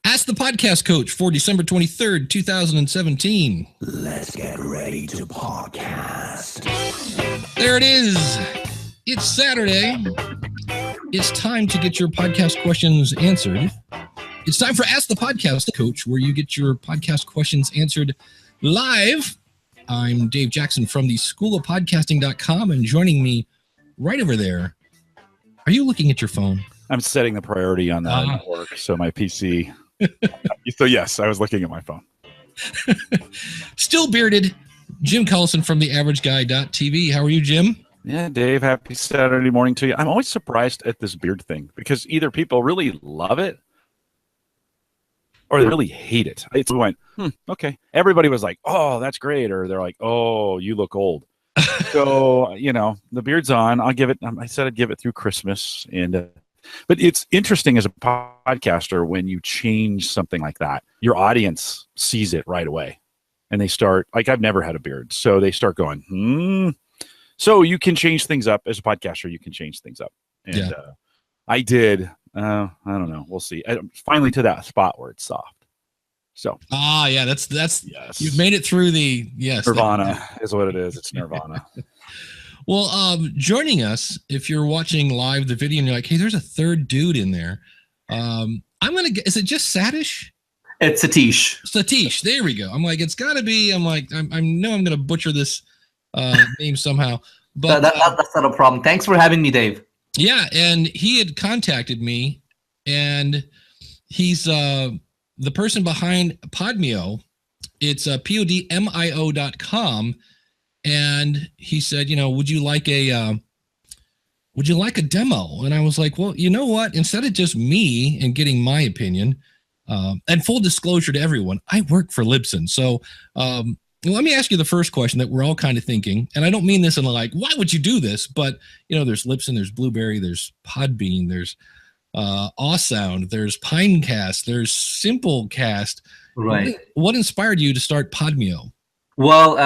Ask the Podcast Coach for December 23rd, 2017. Let's get ready to podcast. There it is. It's Saturday. It's time to get your podcast questions answered. It's time for Ask the Podcast Coach, where you get your podcast questions answered live. I'm Dave Jackson from the schoolofpodcasting.com, and joining me right over there. Are you looking at your phone? I'm setting the priority on that network, so my PC. So yes, I was looking at my phone. Still bearded, Jim Collison from theaverageguy.tv. How are you, Jim? Yeah, Dave, happy Saturday morning to you. I'm always surprised at this beard thing because either people really love it or they really hate it. We went, okay. Everybody was like, oh, that's great. Or they're like, oh, you look old. So, the beard's on. I'll give it. I said I'd give it through Christmas. But it's interesting as a podcaster when you change something like that, your audience sees it right away. And they start, I've never had a beard. So they start going, So you can change things up as a podcaster. You can change things up. And I did. I don't know. We'll see. Finally to that spot where it's soft. So. That's yes. You've made it through the Nirvana is what it is. It's Nirvana. Well, joining us, if you're watching live the video and you're like, hey, there's a third dude in there. I'm gonna get. Is it just Satish? It's Satish. Satish. There we go. I'm like, it's got to be. I'm like, I know I'm gonna butcher this name somehow. But that's not a problem. Thanks for having me, Dave. Yeah, and he had contacted me, and he's the person behind Podmio. It's podmio.com, and he said, would you like a demo? And I was like, well, you know what? Instead of just me and getting my opinion, and full disclosure to everyone, I work for Libsyn, so. Let me ask you the first question that we're all kind of thinking, and I don't mean this in why would you do this? But there's Libsyn, there's Blueberry, there's Podbean, there's Awsound, there's Pinecast, there's Simplecast. Right. What inspired you to start Podmio? Well,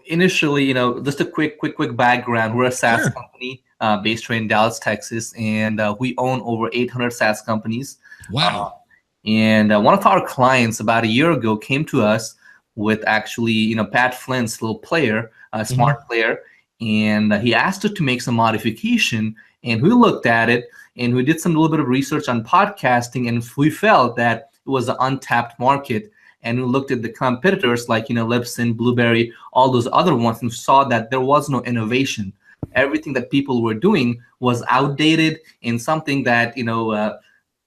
initially, just a quick background. We're a SaaS company based in Dallas, Texas, and we own over 800 SaaS companies. Wow. And one of our clients about a year ago came to us with actually, Pat Flynn's little player, a smart player, and he asked us to make some modification, and we looked at it, and we did some little bit of research on podcasting, and we felt that it was an untapped market, and we looked at the competitors like, Libsyn, Blueberry, all those other ones, and saw that there was no innovation. Everything that people were doing was outdated and something that,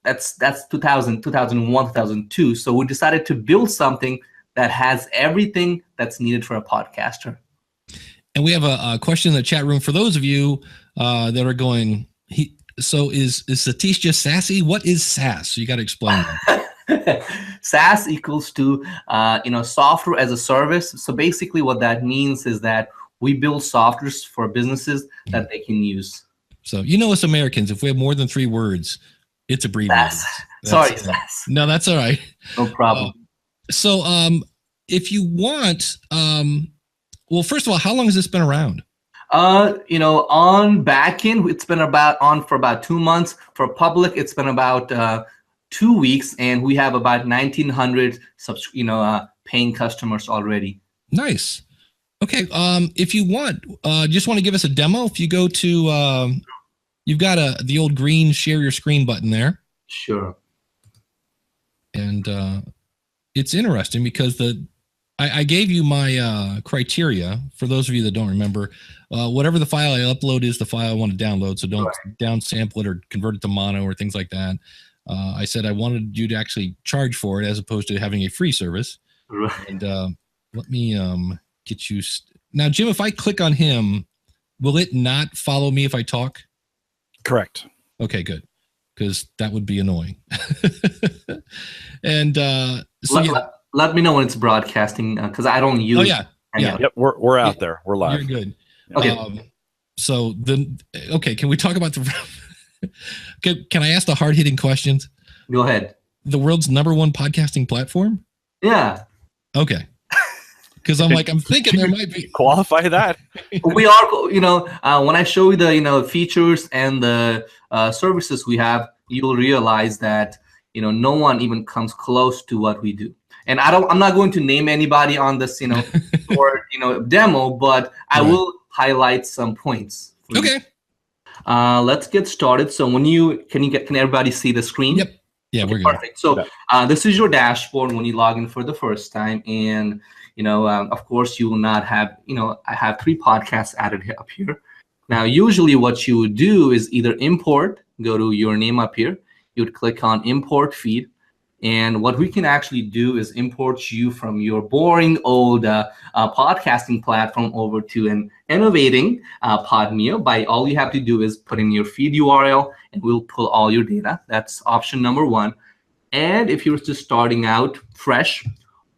that's 2000, 2001, 2002. So we decided to build something that has everything that's needed for a podcaster. And we have a question in the chat room for those of you that are going, so is Satish just sassy? What is SaaS? So you got to explain that. SaaS equals to, software as a service. So basically what that means is that we build softwares for businesses that they can use. So, us Americans, if we have more than 3 words, it's abbreviated. SaaS. No, that's all right. No problem. So, if you want, well, first of all, how long has this been around? On backend, it's been on for about 2 months. For public, it's been about 2 weeks, and we have about 1,900 paying customers already. Nice. Okay. If you want, just want to give us a demo. If you go to, you've got the old green share your screen button there. Sure. And it's interesting because I gave you my criteria for those of you that don't remember. Whatever the file I upload is the file I want to download, so don't downsample it or convert it to mono or things like that. I said I wanted you to actually charge for it as opposed to having a free service. Right. And let me get you now, Jim. If I click on him, will it not follow me if I talk? Correct. Okay, good, because that would be annoying. And let me know when it's broadcasting because I don't use. Oh yeah. Yep. We're out there. We're live. You're good. Okay. So can we talk about can I ask the hard hitting questions? Go ahead. The world's #1 podcasting platform? Yeah. Okay. Because I'm thinking there might be qualify that. We are, when I show you the, features and the services we have, you'll realize that, no one even comes close to what we do. And I'm not going to name anybody on this, or demo, but I will highlight some points. Okay. Let's get started. So can everybody see the screen? Yep. Yeah, we're good. Perfect. So this is your dashboard when you log in for the first time, and of course you will not have I have 3 podcasts added up here. Now usually what you would do is either import, go to your name up here, you would click on import feed, and what we can actually do is import you from your boring old podcasting platform over to an innovating Podmio. All you have to do is put in your feed URL, and we'll pull all your data. That's option number 1. And if you're just starting out fresh,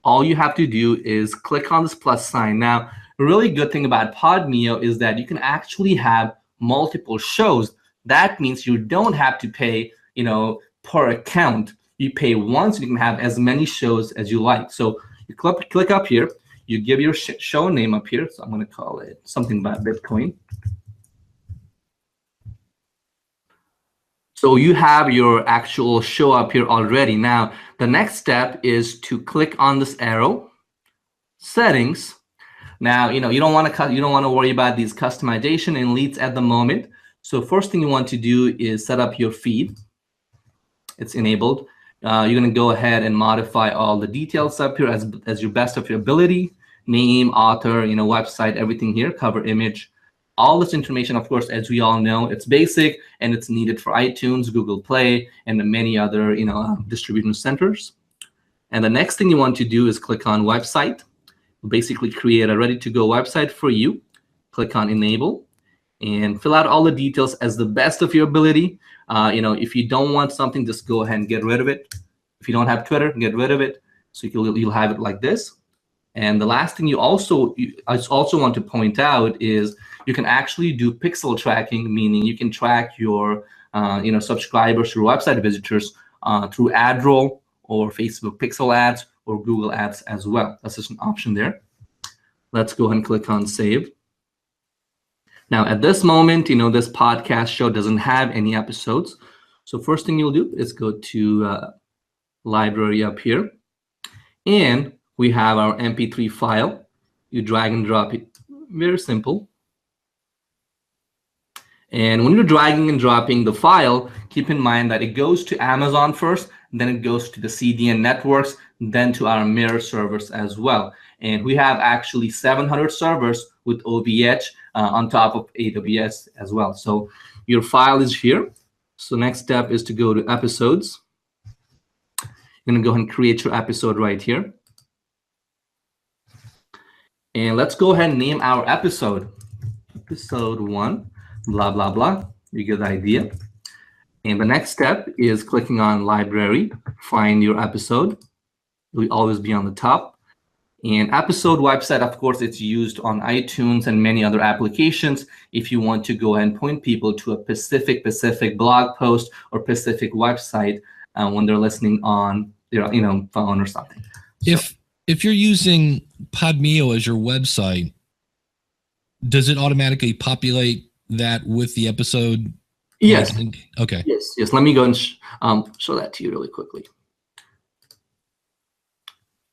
all you have to do is click on this plus sign. Now, a really good thing about Podmio is that you can actually have multiple shows. That means you don't have to pay, per account. You pay once, and you can have as many shows as you like. So you click up here, you give your show name up here. So I'm going to call it something about Bitcoin. So you have your actual show up here already. Now, the next step is to click on this arrow, settings. Now, you don't want to worry about these customization and leads at the moment. So first thing you want to do is set up your feed. It's enabled. You're going to go ahead and modify all the details up here as your best of your ability. Name, author, website, everything here, cover image. All this information, of course, as we all know, it's basic and it's needed for iTunes, Google Play, and many other distribution centers. And the next thing you want to do is click on website. Basically create a ready-to-go website for you. Click on enable and fill out all the details as the best of your ability. If you don't want something, just go ahead and get rid of it. If you don't have Twitter, get rid of it. So you'll have it like this. And the last thing I also want to point out is you can actually do pixel tracking, meaning you can track your subscribers or website visitors through AdRoll or Facebook Pixel ads or Google ads as well. That's just an option there. Let's go ahead and click on save. Now at this moment, this podcast show doesn't have any episodes. So first thing you'll do is go to library up here, and we have our MP3 file. You drag and drop it. Very simple. And when you're dragging and dropping the file, keep in mind that it goes to Amazon first, then it goes to the CDN networks, then to our mirror servers as well. And we have actually 700 servers with OVH on top of AWS as well. So your file is here. So next step is to go to episodes. You're going to go ahead and create your episode right here. And let's go ahead and name our episode. Episode 1, blah, blah, blah. You get the idea. And the next step is clicking on library, find your episode. It will always be on the top. And episode website, of course, it's used on iTunes and many other applications. If you want to go ahead and point people to a specific blog post or specific website when they're listening on their phone or something. If you're using Podmio as your website, does it automatically populate that with the episode? Yes. Okay. Yes. Let me go and show that to you really quickly.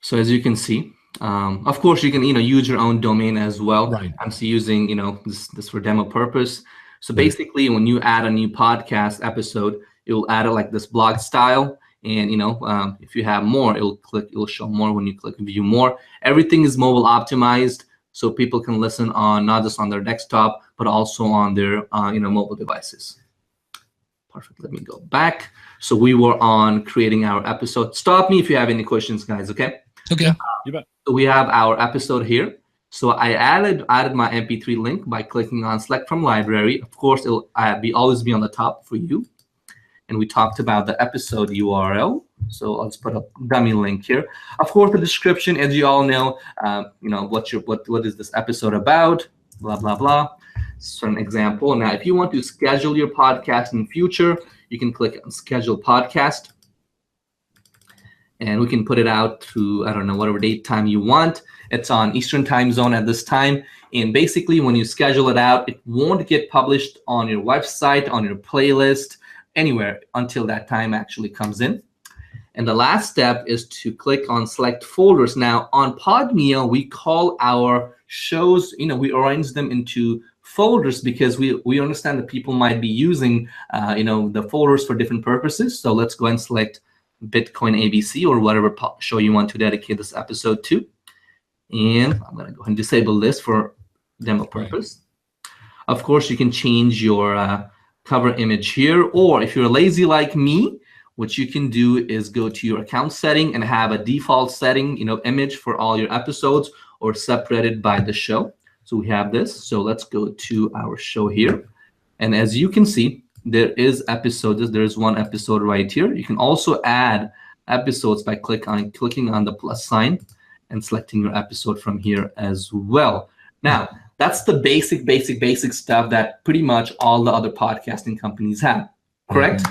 So as you can see, of course, you can use your own domain as well. Right. I'm using this for demo purpose. So basically, when you add a new podcast episode, it will add it like this blog style. And if you have more, it'll show more when you click view more. Everything is mobile optimized, so people can listen on not just on their desktop, but also on their mobile devices. Perfect. Let me go back. So we were on creating our episode. Stop me if you have any questions, guys. Okay. Okay. You bet. So we have our episode here. So I added my MP3 link by clicking on select from library. Of course, it'll always be on the top for you. And we talked about the episode URL. So let's put a dummy link here. Of course, the description, as you all know, what is this episode about? Blah blah blah. So an example. Now, if you want to schedule your podcast in future, you can click on schedule podcast. And we can put it out to, I don't know, whatever date time you want. It's on Eastern time zone at this time. And basically, when you schedule it out, it won't get published on your website, on your playlist, anywhere until that time actually comes in. And the last step is to click on select folders. Now on Podmio, we call our shows, we arrange them into folders because we understand that people might be using, the folders for different purposes. So let's go and select Bitcoin ABC or whatever show you want to dedicate this episode to. And I'm going to go ahead and disable this for demo purpose. Of course, you can change your cover image here, or if you're lazy like me, what you can do is go to your account setting and have a default setting, image for all your episodes or separated by the show. So we have this. So let's go to our show here. And as you can see, there is episodes. There's one episode right here. You can also add episodes by clicking on the plus sign and selecting your episode from here as well. Now, that's the basic stuff that pretty much all the other podcasting companies have, correct?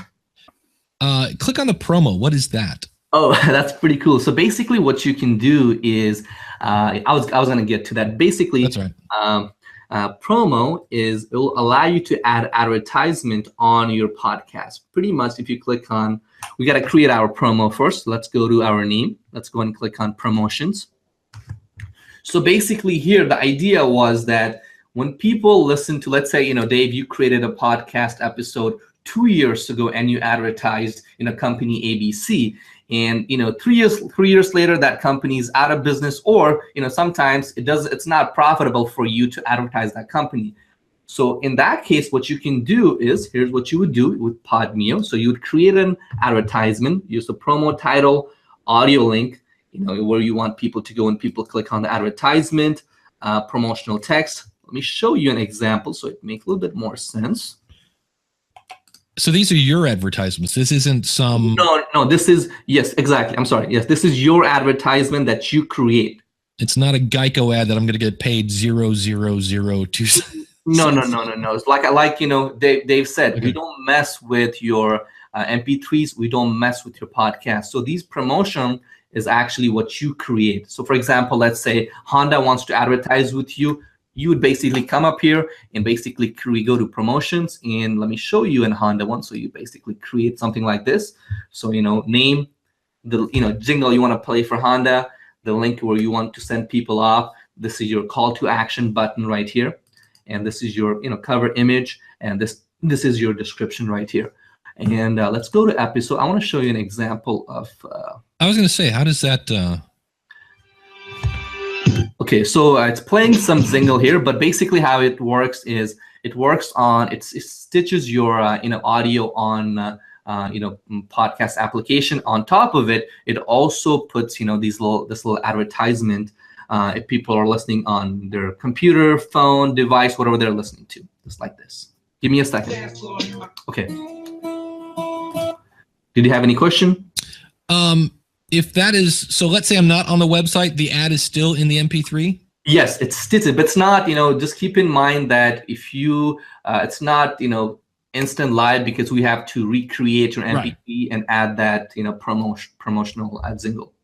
Click on the promo. What is that? Oh, that's pretty cool. So basically what you can do is, I was going to get to that. Basically, that's right. Promo is, it will allow you to add advertisement on your podcast. Pretty much if you click on, we got to create our promo first. Let's go to our name. Let's go and click on promotions. So basically here, the idea was that when people listen to, let's say, Dave, you created a podcast episode 2 years ago and you advertised in a company ABC, and 3 years later that company is out of business, or sometimes it's not profitable for you to advertise that company. So in that case, what you can do is, here's what you would do with Podmio. So you would create an advertisement, use the promo title, audio link, where you want people to go when people click on the advertisement, promotional text. Let me show you an example so it makes a little bit more sense. So these are your advertisements. This isn't some. No, this is, yes, exactly. I'm sorry. Yes, this is your advertisement that you create. It's not a Geico ad that I'm going to get paid 0.0002 cents. No. It's like Dave said, okay. We don't mess with your MP3s. We don't mess with your podcast. So these promotion is actually what you create. So for example, let's say Honda wants to advertise with you. You would basically come up here and basically we go to promotions, and let me show you in Honda one. So you basically create something like this. So, name the, jingle you want to play for Honda, the link where you want to send people off. This is your call to action button right here. And this is your, cover image. And this is your description right here. And let's go to episode. I want to show you an example of. I was going to say, how does that? Okay, so it's playing some jingle here, but basically how it works is it stitches your audio on podcast application. On top of it, it also puts this little advertisement if people are listening on their computer, phone, device, whatever they're listening to, just like this. Give me a second. Okay. Did you have any question? If that is, so let's say I'm not on the website, the ad is still in the MP3? Yes, it's stitched, but it's not, just keep in mind that if you, it's not, instant live, because we have to recreate your MP3 right. And add that, promotional ad jingle.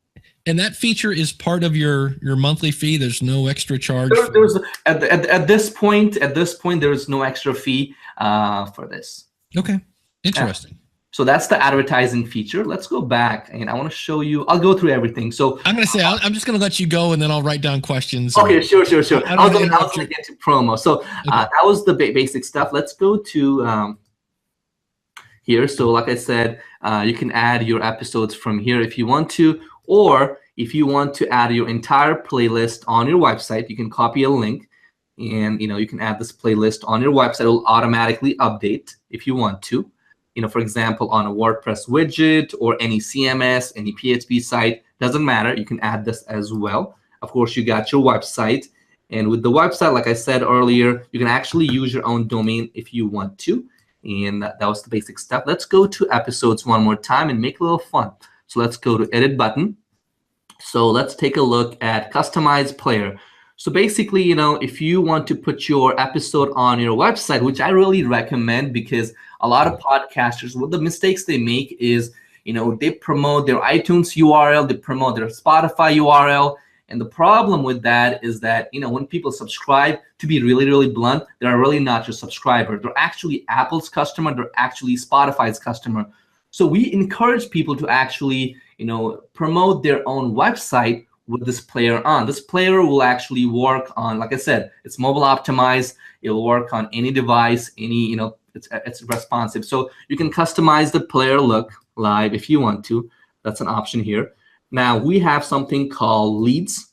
And that feature is part of your monthly fee. There's no extra charge. There's at this point, there is no extra fee for this. Okay, interesting. So that's the advertising feature. Let's go back, and I want to show you. I'll go through everything. So I'm going to say, I'm just going to let you go, and then I'll write down questions. Okay, sure. I was going to get to promo. So okay. That was the basic stuff. Let's go to here. So like I said, you can add your episodes from here if you want to, or if you want to add your entire playlist on your website, you can copy a link, and you can add this playlist on your website. It will automatically update if you want to. For example, on a WordPress widget or any CMS, any PHP site, doesn't matter. You can add this as well. Of course, you got your website. And with the website, like I said earlier, you can actually use your own domain if you want to. And that was the basic stuff. Let's go to episodes one more time and make it a little fun. So let's go to edit button. So let's take a look at customize player. So basically, if you want to put your episode on your website, which I really recommend, because a lot of podcasters, what the mistakes they make is, they promote their iTunes URL, they promote their Spotify URL. And the problem with that is that, when people subscribe, to be really, really blunt, they're really not your subscriber. They're actually Apple's customer. They're actually Spotify's customer. So we encourage people to actually, promote their own website with this player on. This player will actually work on, like I said, it's mobile optimized. It'll work on any device, any, it's responsive. So you can customize the player look live if you want to. That's an option here. Now we have something called leads.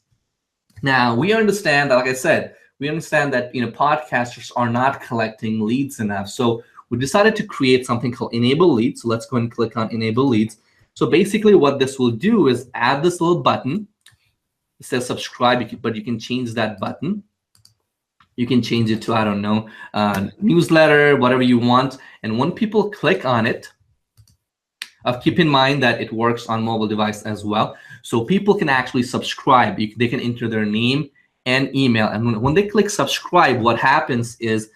Now we understand that, like I said, podcasters are not collecting leads enough. So we decided to create something called enable leads. So let's go and click on enable leads. So basically what this will do is add this little button. It says subscribe, but you can change that button. You can change it to, I don't know, newsletter, whatever you want. And when people click on it, keep in mind that it works on mobile device as well. So people can actually subscribe. They can enter their name and email. And when they click subscribe, what happens is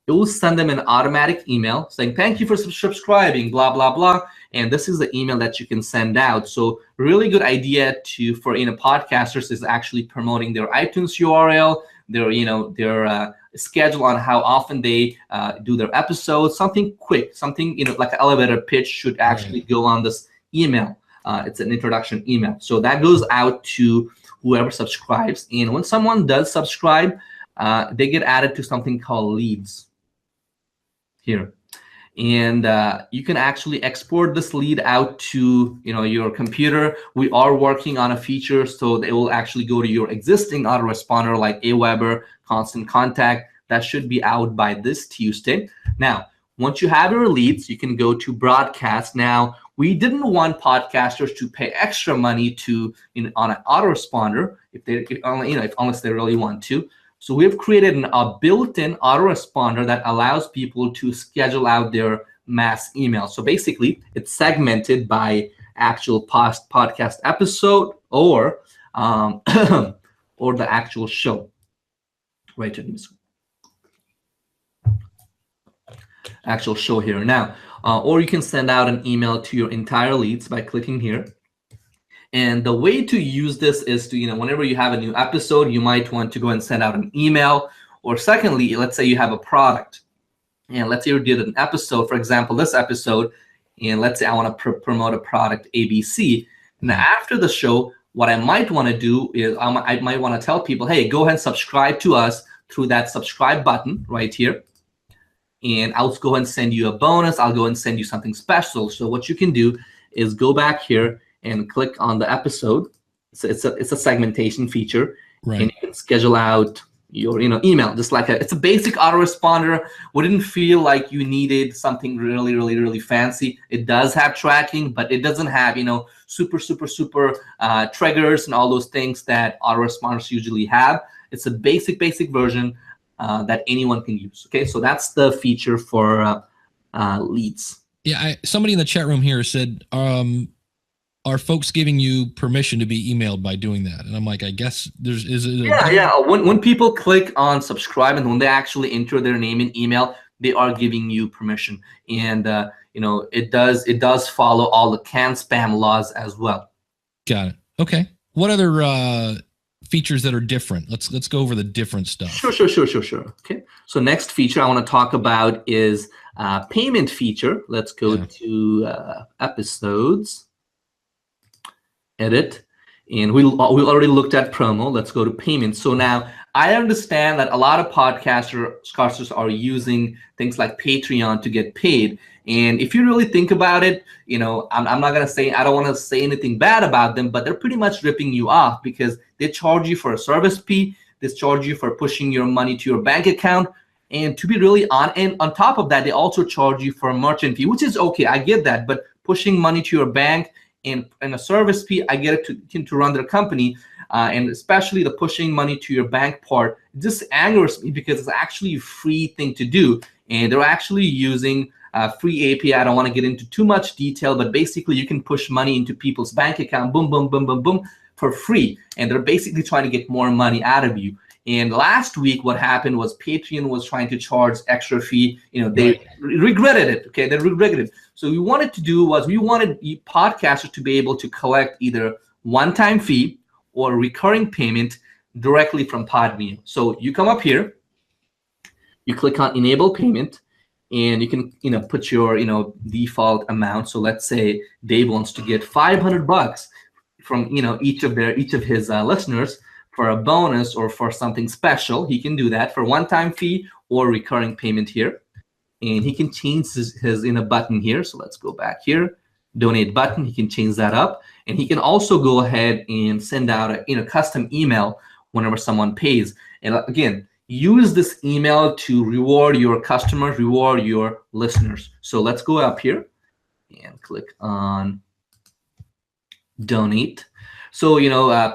it will send them an automatic email saying, thank you for subscribing, blah, blah, blah. And this is the email that you can send out. So really good idea for podcasters is actually promoting their iTunes URL, their schedule on how often they do their episodes. Something quick, something like an elevator pitch should actually go on this email. It's an introduction email. So that goes out to whoever subscribes. And when someone does subscribe, they get added to something called leads here. And you can actually export this lead out to your computer. We are working on a feature so they will actually go to your existing autoresponder like Aweber, Constant Contact. That should be out by this Tuesday. Now, once you have your leads, you can go to broadcast. Now, we didn't want podcasters to pay extra money on an autoresponder unless they really want to. So we've created a built-in autoresponder that allows people to schedule out their mass email. So basically, it's segmented by actual podcast episode or the actual show. Right, actual show here now. Or you can send out an email to your entire leads by clicking here. And the way to use this is to, whenever you have a new episode, you might want to go and send out an email. Or secondly, let's say you have a product. And let's say you did an episode, for example, this episode, and let's say I want to promote a product ABC. Now, after the show, what I might want to do is I might want to tell people, hey, go ahead and subscribe to us through that subscribe button right here. And I'll go ahead and send you a bonus. I'll go and send you something special. So what you can do is go back here and click on the episode. So it's a segmentation feature, right? And you can schedule out your email, just like it's a basic autoresponder. We didn't feel like you needed something really, really, really fancy. It does have tracking, but it doesn't have super triggers and all those things that autoresponders usually have. It's a basic version that anyone can use. Okay, so that's the feature for leads. Yeah, somebody in the chat room here said, are folks giving you permission to be emailed by doing that? And I'm like, I guess yeah. When people click on subscribe and when they actually enter their name and email, they are giving you permission. And it does follow all the can spam laws as well. Got it. Okay. What other features that are different? Let's go over the different stuff. Sure. Okay. So next feature I want to talk about is payment feature. Let's go to episodes. Edit, and we already looked at promo. Let's go to payment. So now I understand that a lot of podcasters are using things like Patreon to get paid. And if you really think about it, I'm not gonna say, I don't want to say anything bad about them, but they're pretty much ripping you off because they charge you for a service fee. They charge you for pushing your money to your bank account. And to be really on top of that, they also charge you for a merchant fee, which is okay. I get that, but pushing money to your bank and a service fee, I get it to run their company, and especially the pushing money to your bank part, it just angers me because it's actually a free thing to do, and they're actually using free API. I don't want to get into too much detail, but basically you can push money into people's bank account, boom, boom, boom, boom, boom, for free, and they're basically trying to get more money out of you. And last week, what happened was Patreon was trying to charge extra fee. They regretted it. Okay, they regretted it. So we wanted podcasters to be able to collect either one-time fee or recurring payment directly from Podmio. So you come up here, you click on Enable Payment, and you can put your default amount. So let's say Dave wants to get $500 from each of his listeners for a bonus or for something special. He can do that for one-time fee or recurring payment here, and he can change his button here. So let's go back here, donate button. He can change that up, and he can also go ahead and send out a custom email whenever someone pays. And again, use this email to reward your customers, reward your listeners. So let's go up here and click on donate. So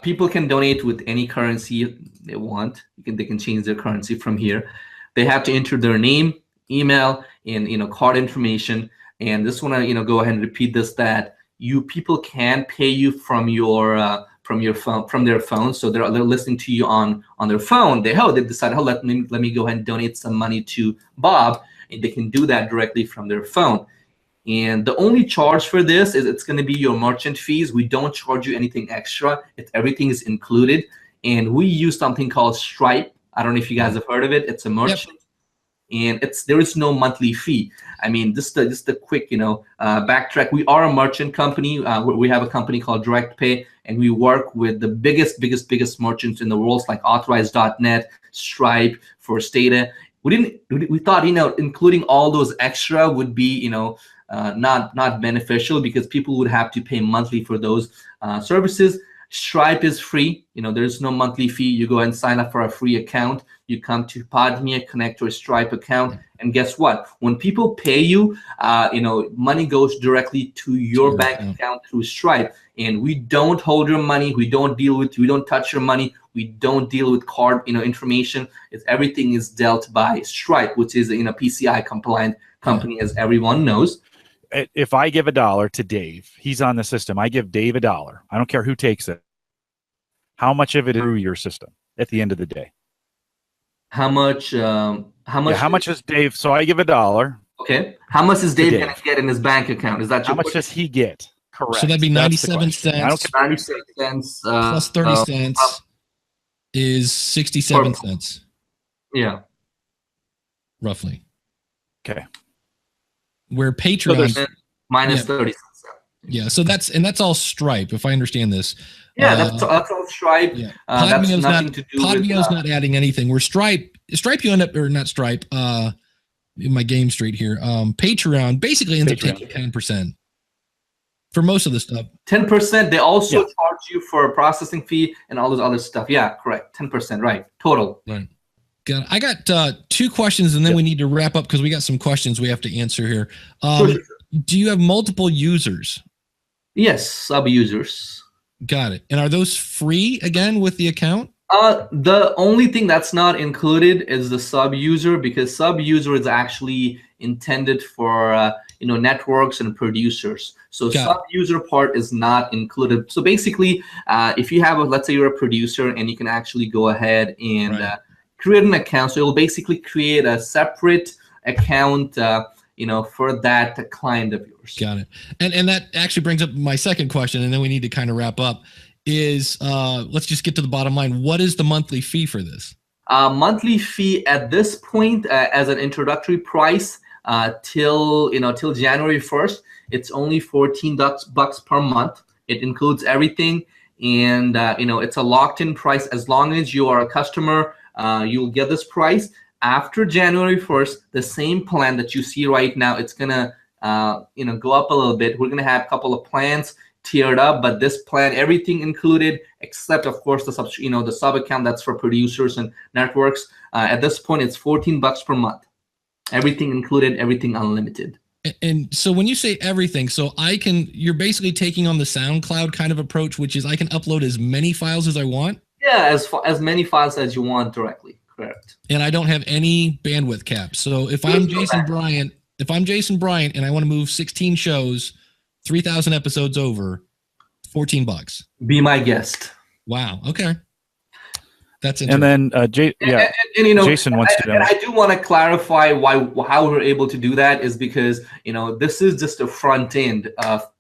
people can donate with any currency they want. They can change their currency from here. They have to enter their name, email, and card information. And this one, go ahead and repeat this, that people can pay you from your phone, from their phone. So they're listening to you on their phone. They decide, let me go ahead and donate some money to Bob, and they can do that directly from their phone. And the only charge for this is it's going to be your merchant fees. We don't charge you anything extra. Everything is included. And we use something called Stripe. I don't know if you guys have heard of it. It's a merchant. Yep. And there is no monthly fee. I mean, just a quick, backtrack. We are a merchant company. We have a company called Direct Pay, and we work with the biggest merchants in the world, like Authorize.net, Stripe, First Data. We thought, including all those extra would be, not beneficial, because people would have to pay monthly for those services. Stripe is free. There's no monthly fee. You go and sign up for a free account. You come to Podmio, connect to a Stripe account, and guess what? When people pay you, money goes directly to your bank account through Stripe, and we don't hold your money. We don't touch your money. We don't deal with card, information. Everything is dealt by Stripe, which is a PCI compliant company, as everyone knows. If I give $1 to Dave, he's on the system. I give Dave $1. I don't care who takes it. How much of it is through your system at the end of the day? How much? How much is Dave? So I give $1. Okay. How much is Dave going to get in his bank account? Is that how much does he get? Correct. So that'd be 97 cents. 97 cents plus 30 cents is 67 cents. Yeah. Roughly. Okay. Where Patreon minus 30 cents. Yeah, so that's all Stripe, if I understand this. Yeah, that's all Stripe. Yeah. That's nothing to do with Podmio's not adding anything. Where Stripe you end up, or not Stripe, in my game street here, Patreon basically ends up taking 10% for most of the stuff. 10%. They also charge you for a processing fee and all this other stuff. Yeah, correct. 10%, right? Total. Right. I got 2 questions, and then we need to wrap up because we got some questions we have to answer here. Sure. Do you have multiple users? Yes, sub-users. Got it. And are those free again with the account? The only thing that's not included is the sub-user, because sub-user is actually intended for networks and producers. So sub-user part is not included. So basically, if you have let's say you're a producer, and you can actually go ahead and create an account. So it'll basically create a separate account, for that client of yours. Got it. And that actually brings up my second question, and then we need to kind of wrap up. Is let's just get to the bottom line. What is the monthly fee for this? Monthly fee at this point, as an introductory price, till January 1st, it's only $14 per month. It includes everything, and it's a locked-in price. As long as you are a customer, you'll get this price. After January 1st, the same plan that you see right now, it's gonna go up a little bit. We're gonna have a couple of plans tiered up, but this plan, everything included, except of course the sub account that's for producers and networks. At this point, it's $14 per month. Everything included, everything unlimited. And so when you say everything, so you're basically taking on the SoundCloud kind of approach, which is I can upload as many files as I want. Yeah, as many files as you want directly. Correct. And I don't have any bandwidth cap. So if I'm Jason Bryant, and I want to move 16 shows, 3,000 episodes over, $14. Be my guest. Wow. Okay. That's interesting. And then Jason wants to know. And I do want to clarify how we're able to do that is because this is just a front end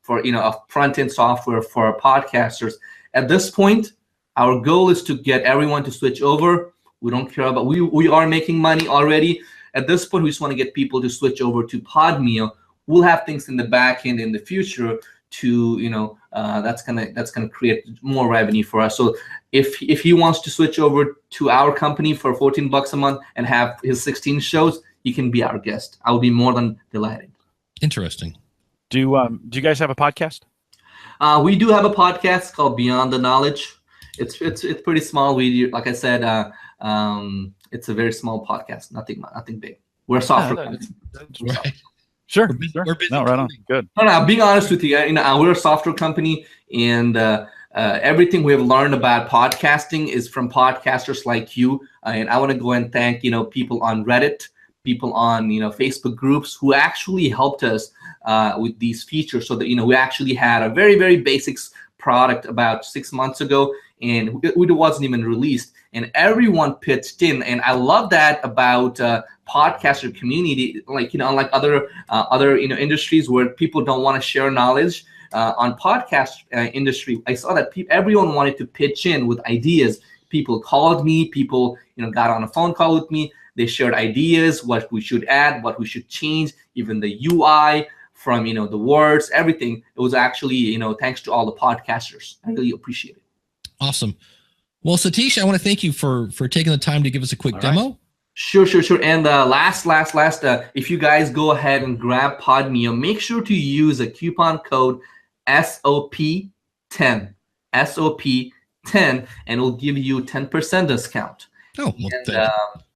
for a front end software for podcasters. At this point, our goal is to get everyone to switch over. We don't care about we are making money already. at this point, we just want to get people to switch over to Podmio. We'll have things in the back end in the future to, that's gonna create more revenue for us. So if he wants to switch over to our company for $14 a month and have his 16 shows, he can be our guest. I'll be more than delighted. Interesting. Do you guys have a podcast? We do have a podcast called Beyond the Knowledge. It's pretty small. We, like I said, it's a very small podcast. Nothing big. We're a software company. Right. Sure. We're busy No, right on. coding. Good. No, being honest with you, we're a software company, and everything we have learned about podcasting is from podcasters like you. And I want to go and thank people on Reddit, people on Facebook groups who actually helped us with these features, so that we actually had a very, very basics product about 6 months ago, and it wasn't even released, and everyone pitched in. And I love that about podcaster community, unlike other industries where people don't want to share knowledge. On podcast industry, I saw that everyone wanted to pitch in with ideas. People called me, people got on a phone call with me. They shared ideas, what we should add, what we should change, even the UI, from the words, everything. It was actually thanks to all the podcasters. I really appreciate it. Awesome. Well, Satish, I want to thank you for taking the time to give us a quick demo. Right. Sure. And last, if you guys go ahead and grab Podmio, make sure to use a coupon code SOP10, SOP10, and it'll give you 10% discount. Oh, well, and,